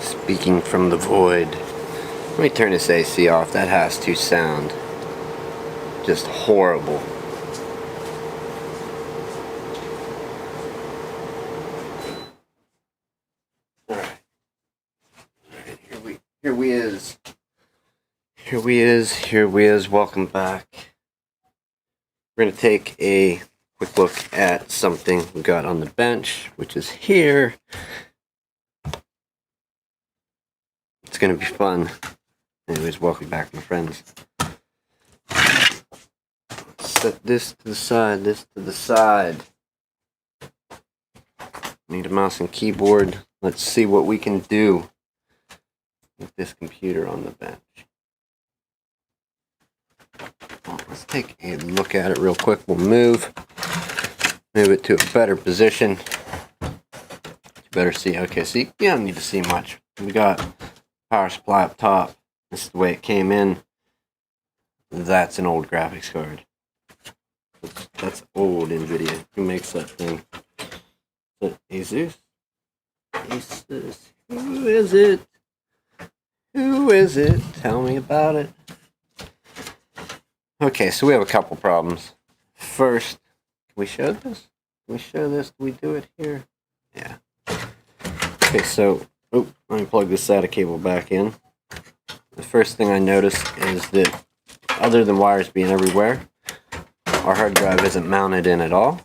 speaking from the void. Let me turn this AC off. That has to sound just horrible. Alright. Here we is. Welcome back. We're going to take a quick look at something we got on the bench, which is here. It's going to be fun. Anyways, welcome back, my friends. Set this to the side, Need a mouse and keyboard. Let's see what we can do with this computer on the bench. Well, let's take a look at it real quick. We'll move it to a better position. You better see. Okay, see, you don't need to see much. We got power supply up top. This is the way it came in. That's an old graphics card. That's old NVIDIA. Who makes that thing? Asus? Asus. Who is it? Who is it? Tell me about it. Okay, so we have a couple problems. First, can we show this? Can we show this? Can we do it here? Yeah. Okay, so, let me plug this SATA cable back in. The first thing I noticed is that, other than wires being everywhere, our hard drive isn't mounted in at all.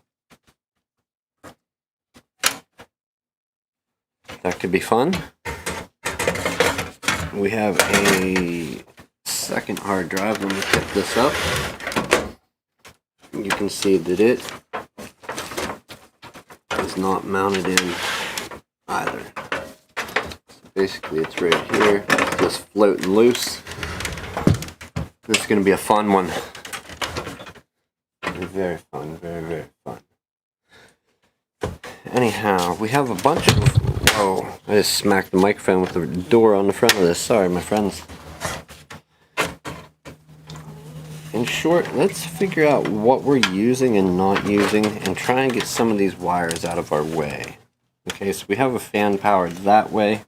That could be fun. We have a second hard drive. Let me pick this up. You can see that it is not mounted in either. So basically, it's right here. It's just floating loose. This is going to be a fun one. Very fun. Very, very fun. Anyhow, we have a bunch of... Whoa, I just smacked the microphone with the door on the front of this. Sorry, my friends. In short, let's figure out what we're using and not using and try and get some of these wires out of our way. Okay, so we have a fan powered that way.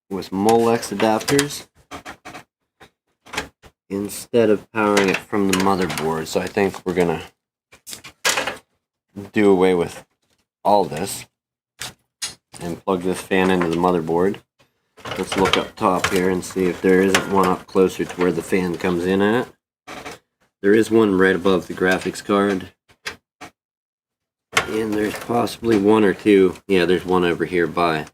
With Molex adapters instead of powering it from the motherboard. So I think we're gonna do away with all this and plug this fan into the motherboard. Let's look up top here and see if there isn't one up closer to where the fan comes in at. There is one right above the graphics card. And there's possibly one or two. Yeah, there's one over here by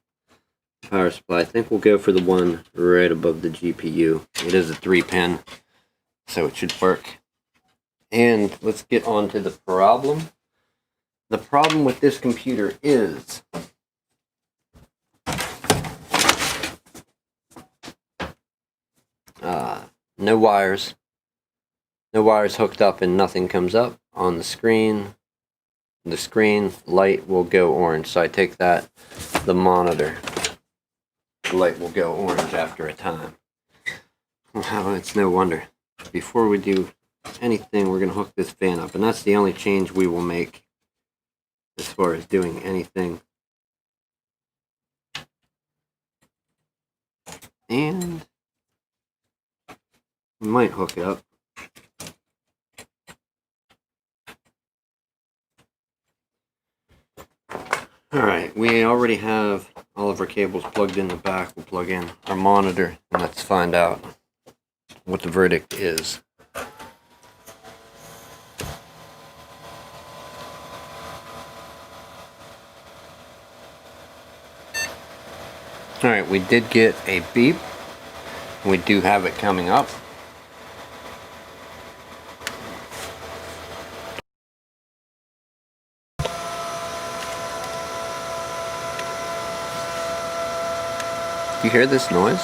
the power supply. I think we'll go for the one right above the GPU. It is a 3-pin, so it should work. And let's get on to the problem. The problem with this computer is no wires. No wires hooked up and nothing comes up on the screen. The screen light will go orange. So I take that, the monitor. The light will go orange after a time. Well, it's no wonder. Before we do anything, we're going to hook this fan up. And that's the only change we will make as far as doing anything. And we might hook it up. Alright, we already have all of our cables plugged in the back. We'll plug in our monitor and let's find out what the verdict is. Alright, we did get a beep. We do have it coming up. You hear this noise?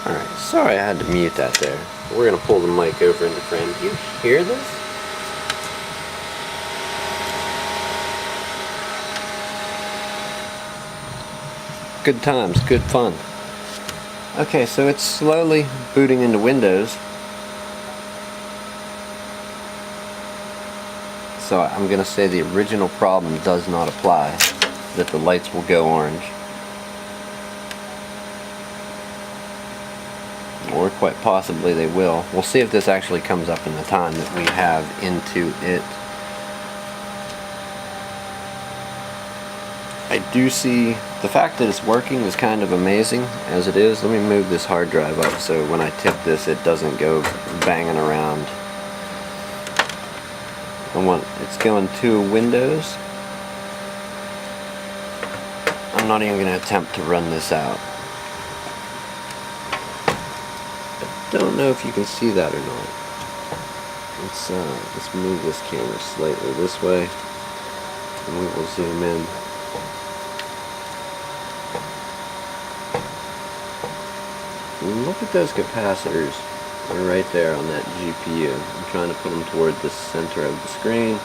Alright, sorry I had to mute that there. We're going to pull the mic over into frame. Do you hear this? Good times, good fun. Okay, so it's slowly booting into Windows. So I'm going to say the original problem does not apply, that the lights will go orange. Or quite possibly they will. We'll see if this actually comes up in the time that we have into it. I do see the fact that it's working is kind of amazing as it is. Let me move this hard drive up so when I tip this it doesn't go banging around. It's going to Windows. I'm not even going to attempt to run this out. I don't know if you can see that or not. Let's move this camera slightly this way and we will zoom in. Look at those capacitors. They're right there on that GPU. I'm trying to put them toward the center of the screen.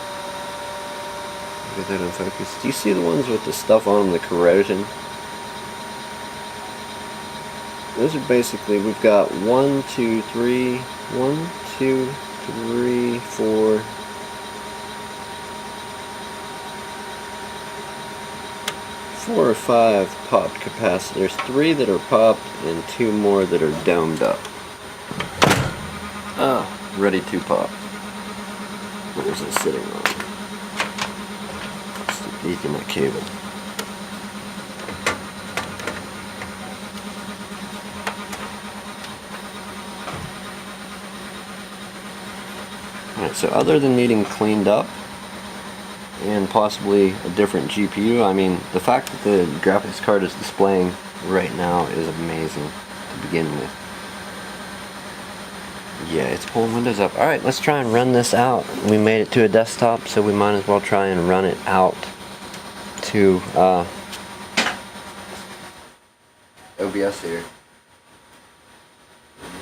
Get that in focus. Do you see the ones with the stuff on them, the corrosion? Those are basically, we've got 4 or 5 popped capacitors, 3 that are popped and 2 more that are domed up. Ah, ready to pop. What was it sitting on? Just the Ethernet cable. Alright, so other than needing cleaned up and possibly a different GPU, I mean, the fact that the graphics card is displaying right now is amazing to begin with. Yeah, it's pulling Windows up. Alright, let's try and run this out. We made it to a desktop, so we might as well try and run it out to OBS here.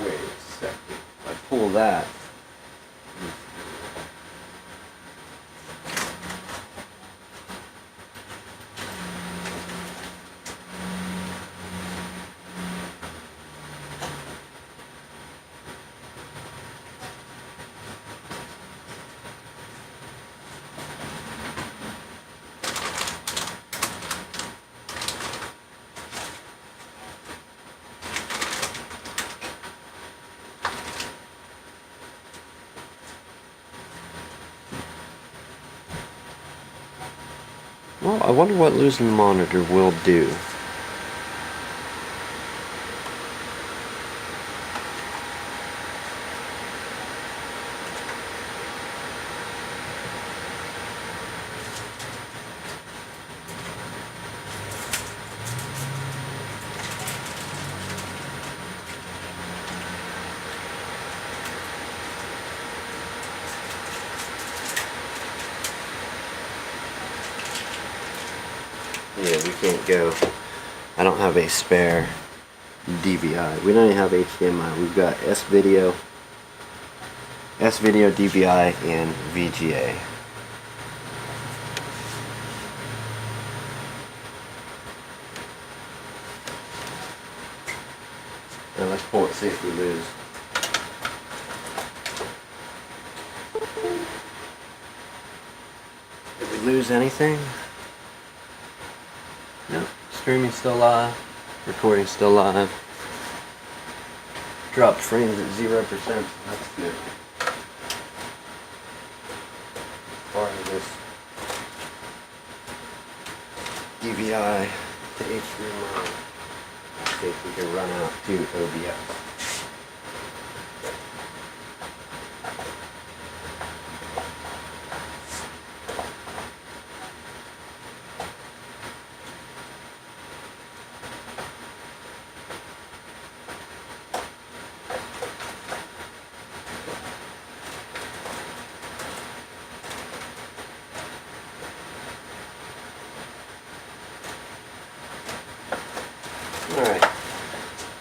Wait a second. If I pull that, well, I wonder what losing the monitor will do. Yeah, we can't go. I don't have a spare DVI. We don't even have HDMI. We've got S-Video, DVI, and VGA. Now let's pull it, see if we lose. Did we lose anything? Nope. Streaming still live. Recording still live. Dropped frames at 0%. That's good. Part of this DVI to HDMI. Let's see if we can run out to OBS.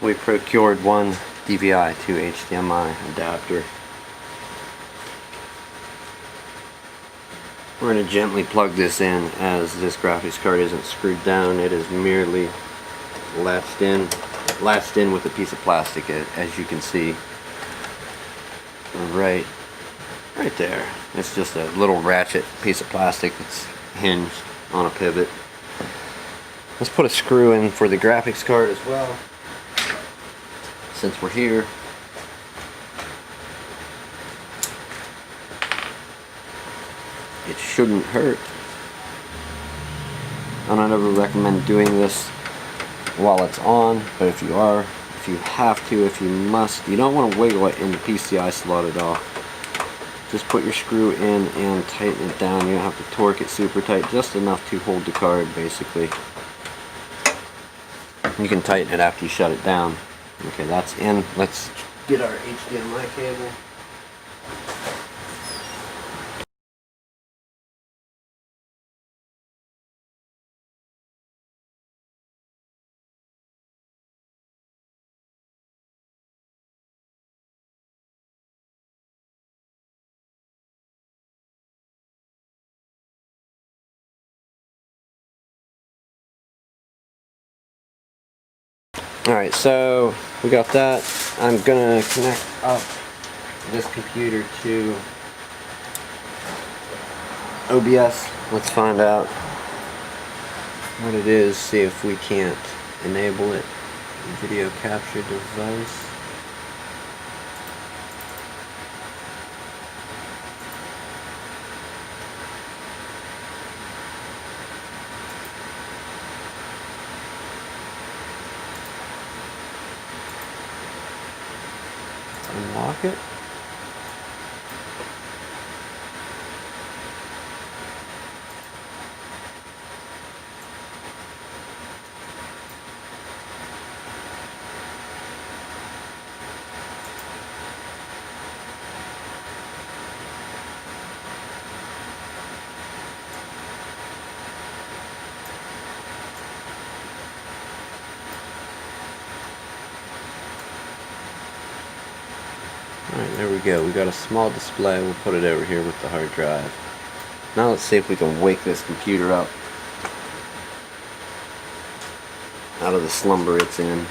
we procured one DVI to HDMI adapter. We're going to gently plug this in as this graphics card isn't screwed down. It is merely latched in with a piece of plastic, as you can see right there. It's just a little ratchet piece of plastic that's hinged on a pivot. Let's put a screw in for the graphics card as well, since we're here. It shouldn't hurt. And I never recommend doing this while it's on, but if you have to, if you must, you don't want to wiggle it in the PCI slot at all. Just put your screw in and tighten it down. You don't have to torque it super tight, just enough to hold the card basically. You can tighten it after you shut it down. Okay, that's in. Let's get our HDMI cable. Alright, so we got that. I'm gonna connect up this computer to OBS. Let's find out what it is, see if we can't enable it. Video capture device. Unlock it. Alright, there we go. We got a small display. We'll put it over here with the hard drive. Now let's see if we can wake this computer up out of the slumber it's in.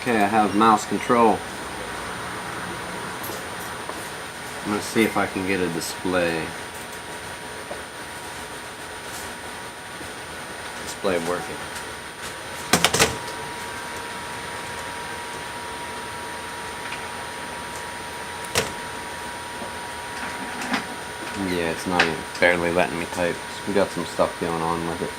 Okay, I have mouse control. I'm going to see if I can get a display working. Yeah, it's not even barely letting me type. So we got some stuff going on with it.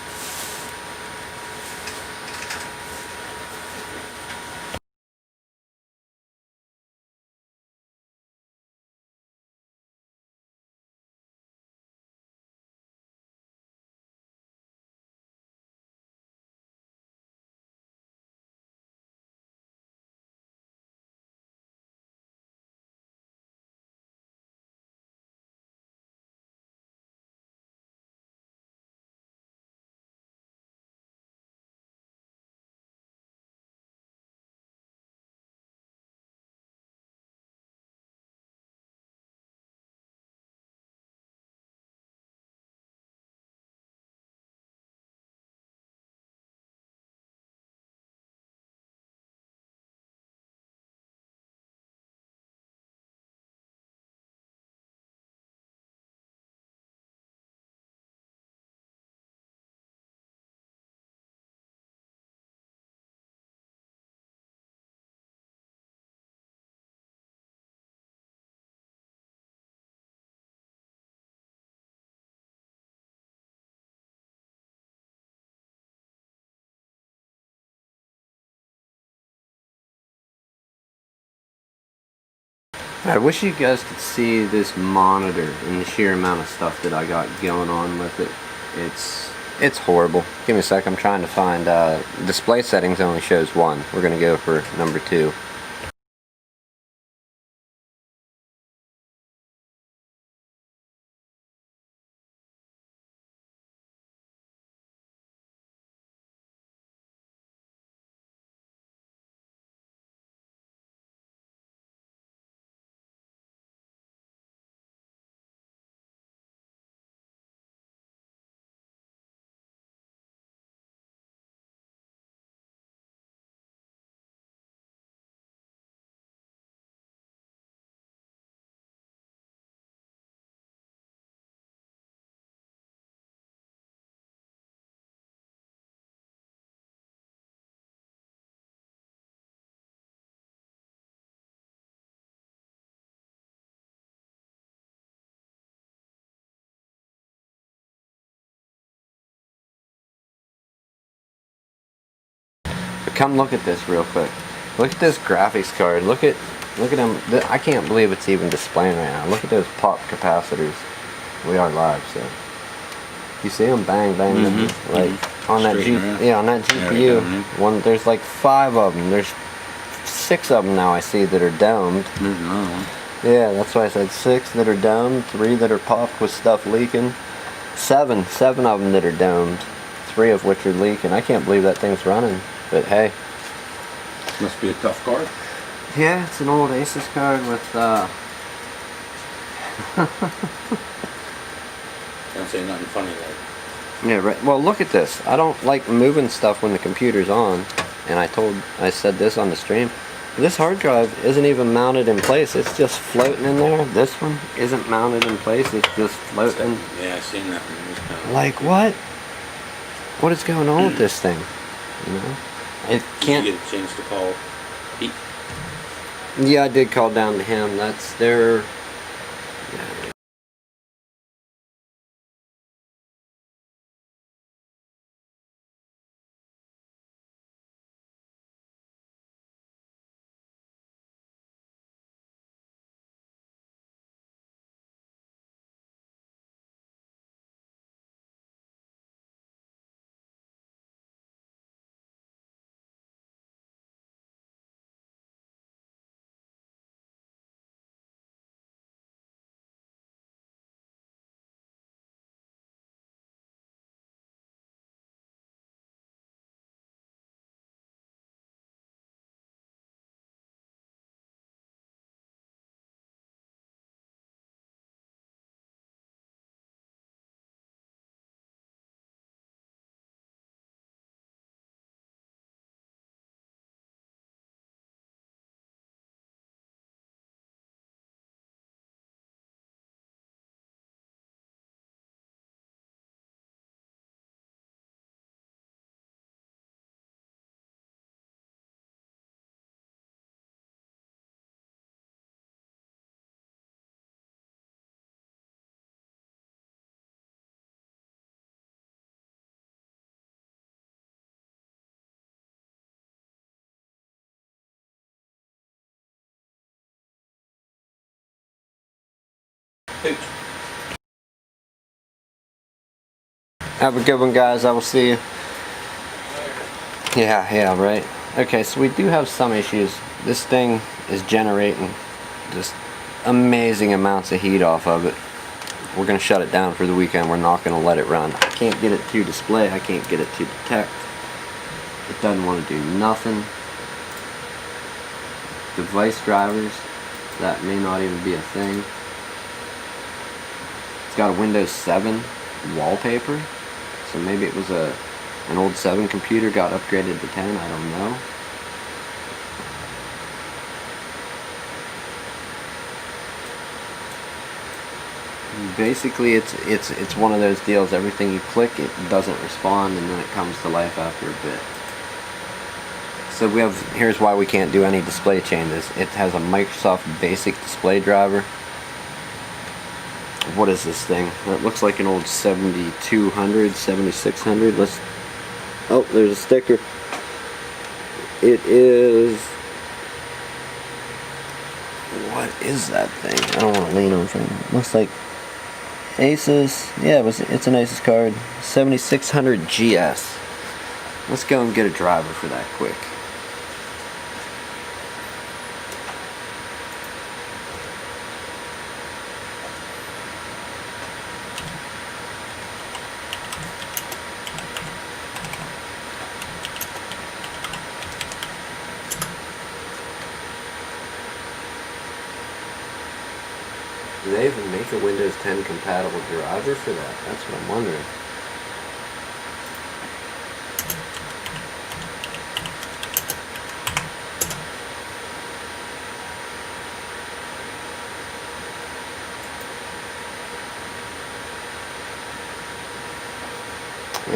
I wish you guys could see this monitor and the sheer amount of stuff that I got going on with it. It's horrible. Give me a sec, I'm trying to find, display settings only shows one. We're going to go for number 2. come look at this real quick. Look at this graphics card. Look at them. I can't believe it's even displaying right now. Look at those pop capacitors. We are live, so you see them, bang, bang, like on that on that GPU. There's like 5 of them. There's 6 of them now. I see that are domed. There's another one. Yeah, that's why I said 6 that are domed, 3 that are popped with stuff leaking, 7 of them that are domed, 3 of which are leaking. I can't believe that thing's running, but hey. Must be a tough card. Yeah, it's an old Asus card with Don't say nothing funny like. Yeah, right. Well, look at this. I don't like moving stuff when the computer's on, and I said this on the stream. This hard drive isn't even mounted in place. It's just floating in there. This one isn't mounted in place. It's just floating. Yeah, I've seen that one. Like what? What is going on with this thing? You know, it can't. Did you get a chance to call Pete? Yeah, I did call down to him. That's their. Yeah. Have a good one, guys. I will see you. Yeah, right. Okay, so we do have some issues. This thing is generating just amazing amounts of heat off of it. We're going to shut it down for the weekend. We're not going to let it run. I can't get it to display. I can't get it to detect. It doesn't want to do nothing. Device drivers, that may not even be a thing. It's got a Windows 7 wallpaper. So maybe it was an old 7 computer, got upgraded to 10, I don't know. Basically it's one of those deals, everything you click it doesn't respond and then it comes to life after a bit. So here's why we can't do any display changes. It has a Microsoft Basic display driver. What is this thing? It looks like an old 7200, 7600. Oh, there's a sticker. It is, what is that thing? I don't want to lean on frame. It looks like Asus. Yeah, it's an Asus card. 7600 GS. Let's go and get a driver for that quick. Do they even make a Windows 10 compatible driver for that? That's what I'm wondering.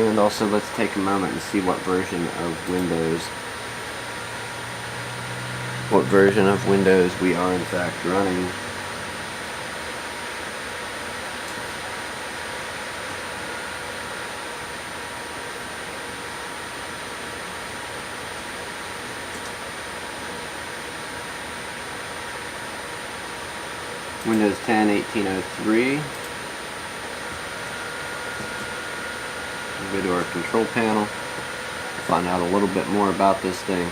And also let's take a moment and see what version of Windows we are in fact running. Windows 10 1803. Go to our control panel, find out a little bit more about this thing.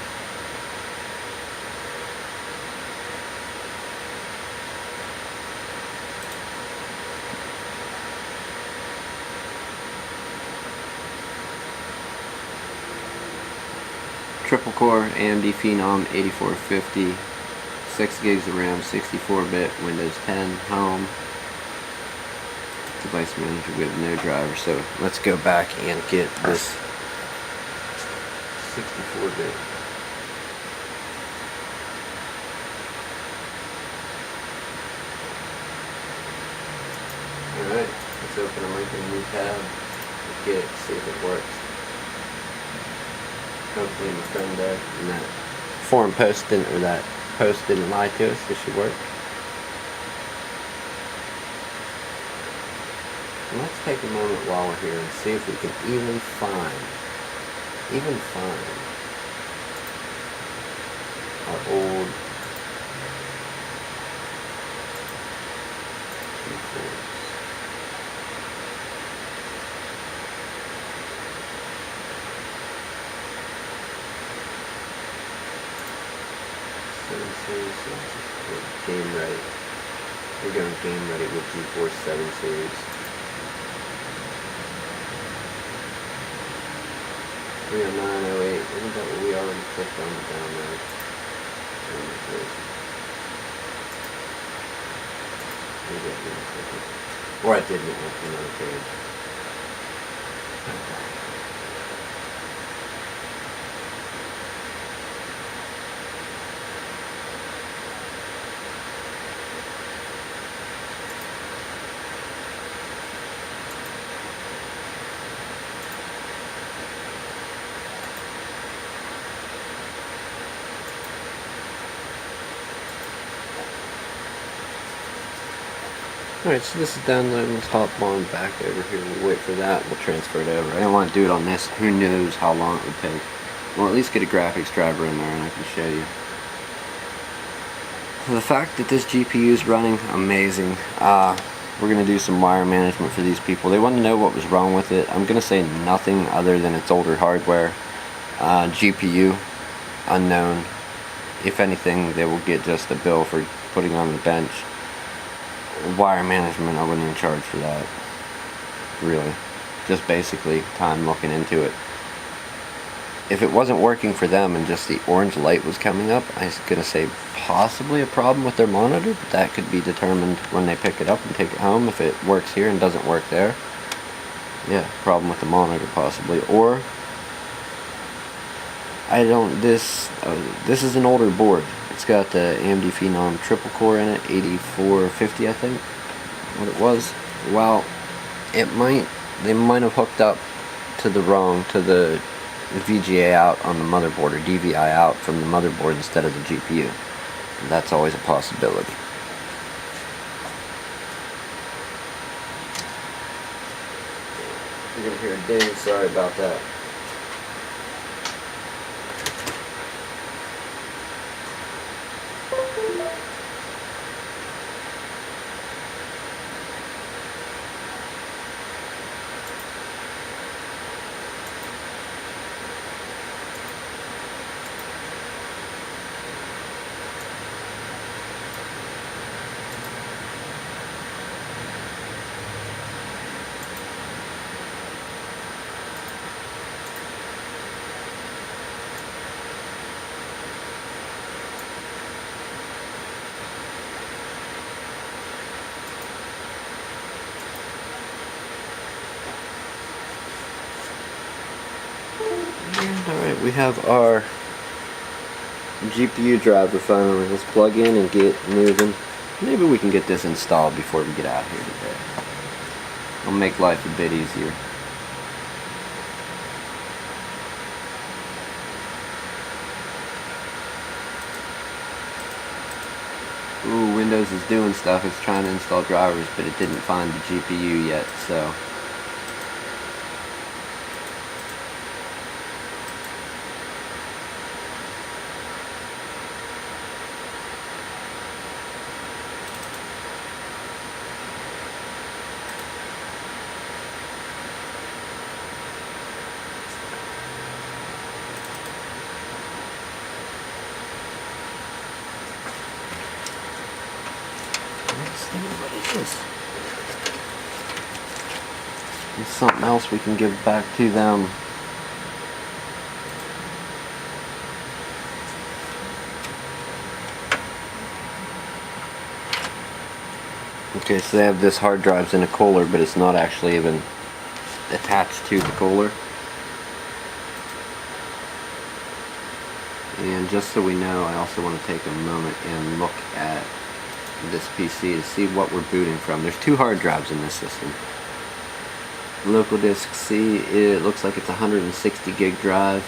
Triple core AMD Phenom 8450, 6 gigs of RAM, 64-bit, Windows 10, home. Device manager with no driver. So let's go back and get this 64-bit. Alright, let's open a link in a new tab. Let's get it, see if it works. Hopefully my friend there and that forum post didn't, or that post didn't lie to us. This should work. And let's take a moment while we're here and see if we can even find our old keyboards. Game ready. We're going game ready with GeForce 7 series. We are 908. Isn't that what we already clicked on the download? Or I didn't open another page. Alright, so this is downloading. Let's hop on back over here. We'll wait for that. We'll transfer it over. I don't want to do it on this. Who knows how long it would take. We'll at least get a graphics driver in there and I can show you. The fact that this GPU is running, amazing. We're going to do some wire management for these people. They want to know what was wrong with it. I'm going to say nothing other than it's older hardware. GPU, unknown. If anything, they will get just a bill for putting on the bench. Wire management, I wouldn't even charge for that. Really. Just basically time looking into it. If it wasn't working for them and just the orange light was coming up, I was going to say possibly a problem with their monitor, but that could be determined when they pick it up and take it home. If it works here and doesn't work there, yeah, problem with the monitor possibly. Or this is an older board. It's got the AMD Phenom triple core in it, 8450 I think, what it was. Well, they might have hooked up to the VGA out on the motherboard, or DVI out from the motherboard instead of the GPU. And that's always a possibility. You're gonna hear a ding, sorry about that. Alright, we have our GPU driver finally. Let's plug in and get moving. Maybe we can get this installed before we get out of here today. It'll make life a bit easier. Ooh, Windows is doing stuff. It's trying to install drivers, but it didn't find the GPU yet, so... interesting, but it is. It's something else we can give back to them. Okay, so they have this hard drives in a cooler, but it's not actually even attached to the cooler. And just so we know, I also want to take a moment and look at this PC to see what we're booting from. There's 2 hard drives in this system. Local disk C, it looks like it's a 160 gig drive.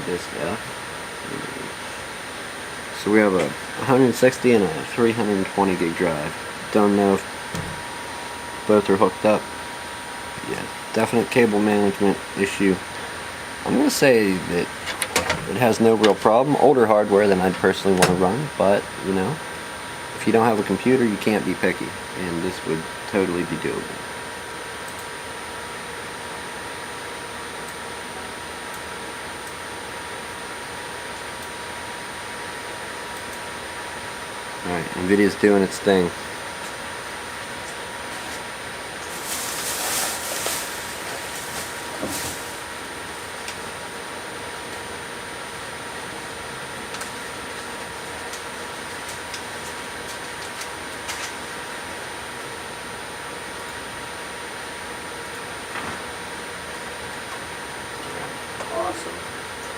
Disk F. So we have a 160 and a 320 gig drive. Don't know if both are hooked up. Yeah, definite cable management issue. I'm going to say that it has no real problem. Older hardware than I'd personally want to run, but you know, if you don't have a computer, you can't be picky, and this would totally be doable. Alright, NVIDIA's doing its thing.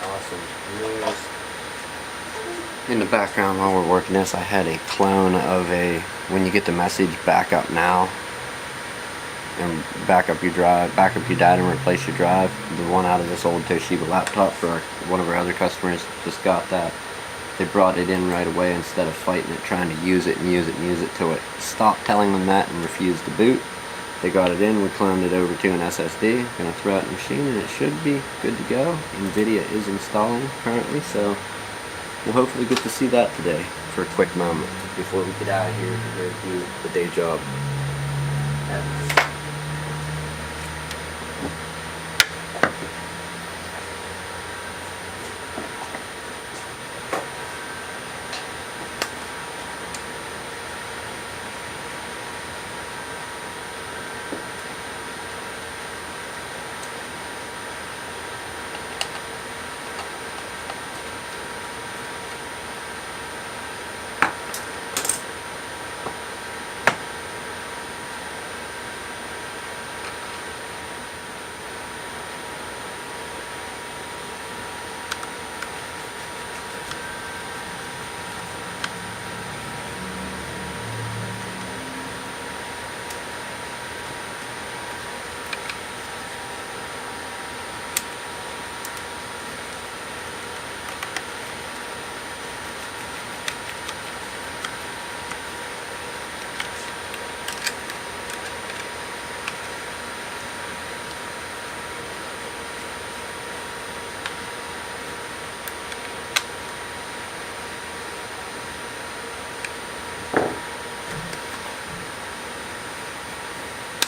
Awesome news. In the background while we're working this, I had a clone of when you get the message back up now and back up your drive, back up your data and replace your drive. The one out of this old Toshiba laptop for one of our other customers just got that. They brought it in right away instead of fighting it, trying to use it and use it and use it till it stopped telling them that and refused to boot. They got it in, we cloned it over to an SSD, gonna throw it in the machine, and it should be good to go. NVIDIA is installing currently, so we'll hopefully get to see that today for a quick moment before we get out of here and go do the day job.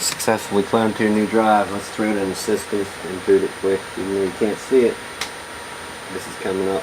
Successfully cloned to a new drive. Let's throw it in the system and boot it quick. Even though you can't see it, this is coming up.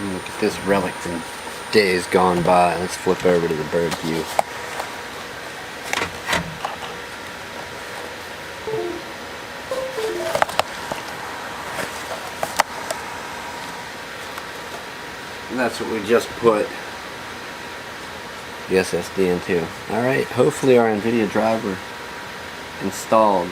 Look at this relic from days gone by. Let's flip over to the bird view. And that's what we just put the SSD into. Alright, hopefully our NVIDIA driver installed.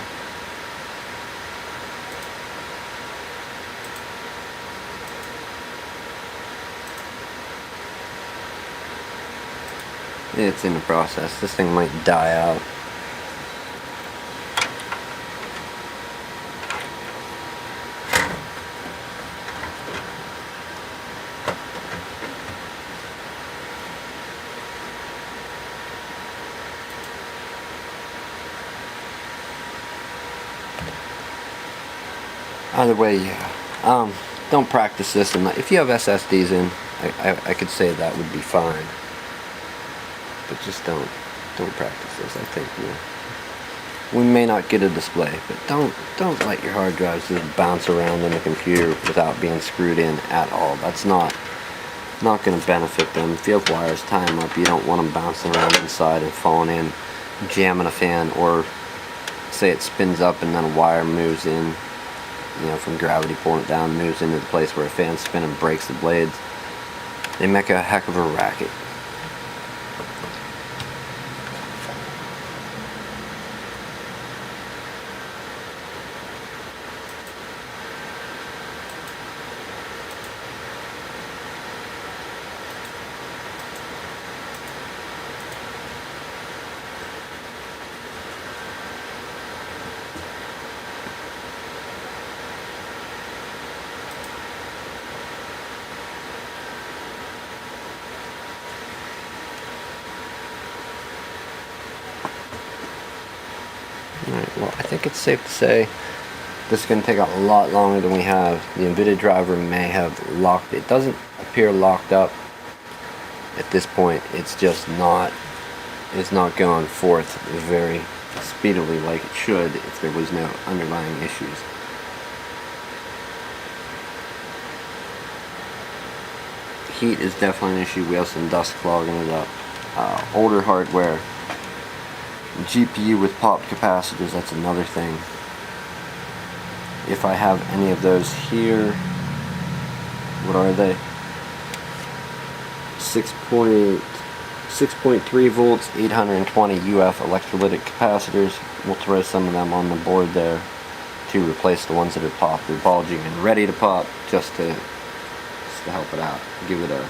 It's in the process. This thing might die out. Either way, yeah. Don't practice this. If you have SSDs in, I could say that would be fine. But just don't practice this. I think we may not get a display, but don't let your hard drives just bounce around in the computer without being screwed in at all. That's not going to benefit them. If you have wires, tie them up. You don't want them bouncing around inside and falling in, jamming a fan, or say it spins up and then a wire moves in, from gravity pulling it down, moves into the place where a fan's spinning, breaks the blades. They make a heck of a racket. Alright, well, I think it's safe to say this is going to take a lot longer than we have. The NVIDIA driver may have locked. It doesn't appear locked up at this point. It's just not. It's not going forth very speedily like it should if there was no underlying issues. Heat is definitely an issue. We have some dust clogging it up. Older hardware. GPU with popped capacitors, that's another thing. If I have any of those here, what are they? 6.3 volts, 820 UF electrolytic capacitors. We'll throw some of them on the board there to replace the ones that are popped or bulging and ready to pop, just to help it out, give it a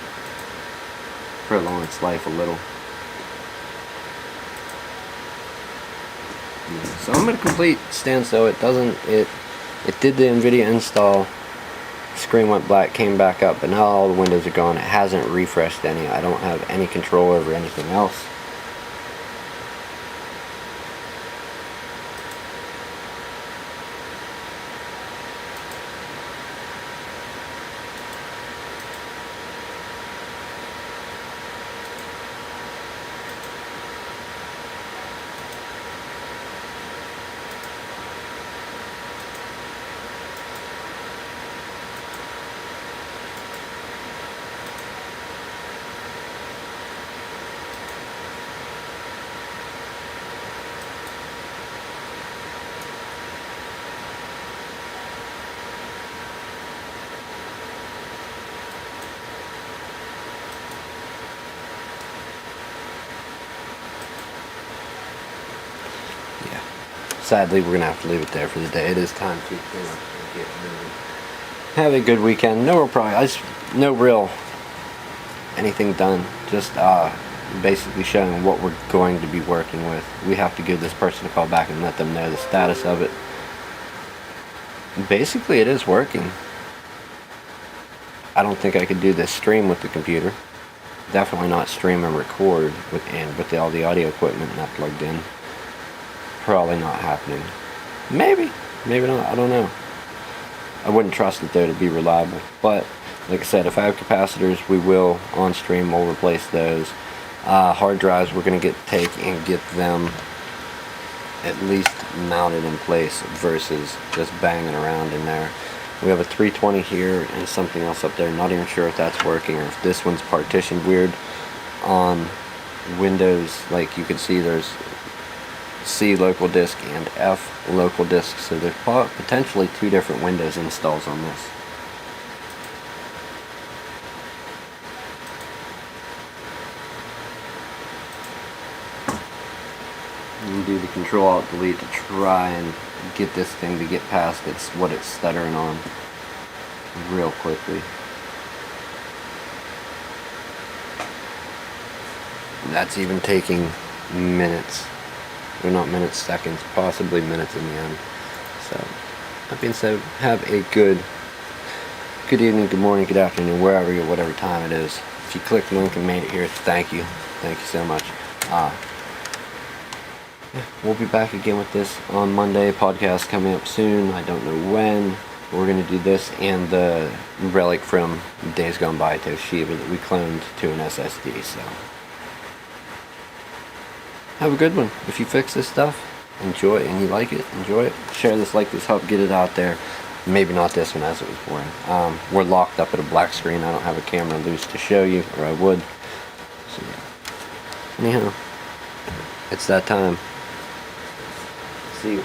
prolong its life a little. So I'm at a complete standstill. It did the NVIDIA install, screen went black, came back up, but now all the windows are gone. It hasn't refreshed any. I don't have any control over anything else. Sadly, we're going to have to leave it there for the day. It is time to get moving. Have a good weekend. No real anything done. Just basically showing what we're going to be working with. We have to give this person a call back and let them know the status of it. Basically, it is working. I don't think I could do this stream with the computer. Definitely not stream and record with all the audio equipment not plugged in. Probably not happening. Maybe not, I don't know. I wouldn't trust it though to be reliable. But like I said, if I have capacitors, we will on stream. We'll replace those. Hard drives, we're going to take and get them at least mounted in place versus just banging around in there. We have a 320 here and something else up there. Not even sure if that's working or if this one's partitioned weird on Windows. Like you can see, there's C local disk and F local disk, so there's potentially two different Windows installs on this. You do the Control-Alt-Delete to try and get this thing to get past what it's stuttering on real quickly. that's even taking minutes. Or not minutes, seconds, possibly minutes in the end. So, that being said, have a good evening, good morning, good afternoon, wherever you're, whatever time it is. If you clicked the link and made it here, thank you. Thank you so much. We'll be back again with this on Monday. Podcast coming up soon. I don't know when. We're going to do this and the relic from Days Gone By Toshiba that we cloned to an SSD. So, have a good one. If you fix this stuff, enjoy it, and you like it, enjoy it. Share this, like this, help get it out there. Maybe not this one, as it was boring. We're locked up at a black screen. I don't have a camera loose to show you, or I would. So, anyhow, it's that time. See you.